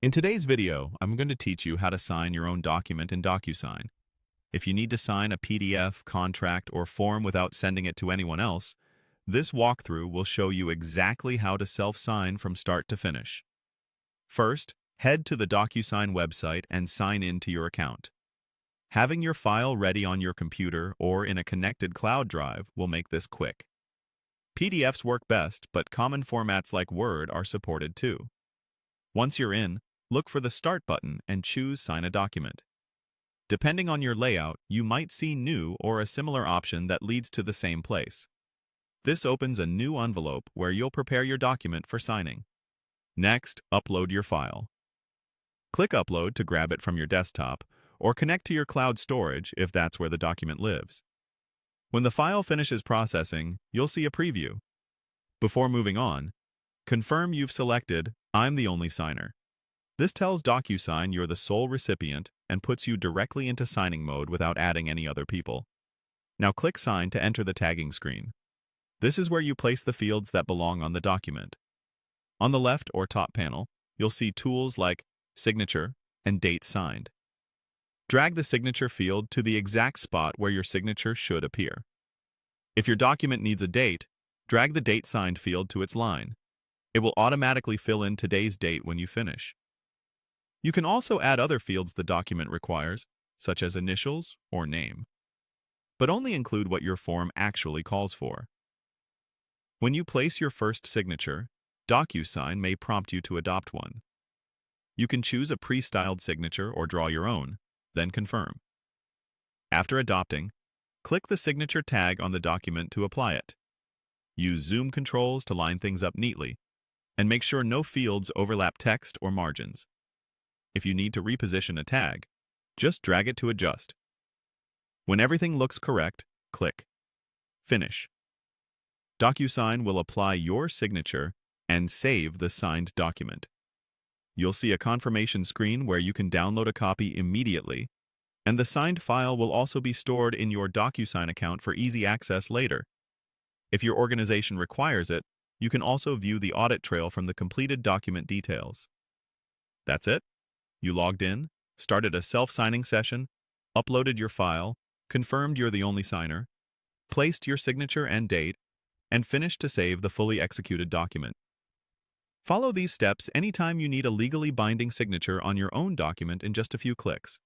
In today's video, I'm going to teach you how to sign your own document in DocuSign. If you need to sign a PDF, contract, or form without sending it to anyone else, this walkthrough will show you exactly how to self-sign from start to finish. First, head to the DocuSign website and sign in to your account. Having your file ready on your computer or in a connected cloud drive will make this quick. PDFs work best, but common formats like Word are supported too. Once you're in, look for the Start button and choose Sign a Document. Depending on your layout, you might see New or a similar option that leads to the same place. This opens a new envelope where you'll prepare your document for signing. Next, upload your file. Click Upload to grab it from your desktop, or connect to your cloud storage if that's where the document lives. When the file finishes processing, you'll see a preview. Before moving on, confirm you've selected I'm the only signer. This tells DocuSign you're the sole recipient and puts you directly into signing mode without adding any other people. Now click Sign to enter the tagging screen. This is where you place the fields that belong on the document. On the left or top panel, you'll see tools like Signature and Date Signed. Drag the signature field to the exact spot where your signature should appear. If your document needs a date, drag the Date Signed field to its line. It will automatically fill in today's date when you finish. You can also add other fields the document requires, such as initials or name, but only include what your form actually calls for. When you place your first signature, DocuSign may prompt you to adopt one. You can choose a pre-styled signature or draw your own, then confirm. After adopting, click the signature tag on the document to apply it. Use zoom controls to line things up neatly, and make sure no fields overlap text or margins. If you need to reposition a tag, just drag it to adjust. When everything looks correct, click Finish. DocuSign will apply your signature and save the signed document. You'll see a confirmation screen where you can download a copy immediately, and the signed file will also be stored in your DocuSign account for easy access later. If your organization requires it, you can also view the audit trail from the completed document details. That's it. You logged in, started a self-signing session, uploaded your file, confirmed you're the only signer, placed your signature and date, and finished to save the fully executed document. Follow these steps anytime you need a legally binding signature on your own document in just a few clicks.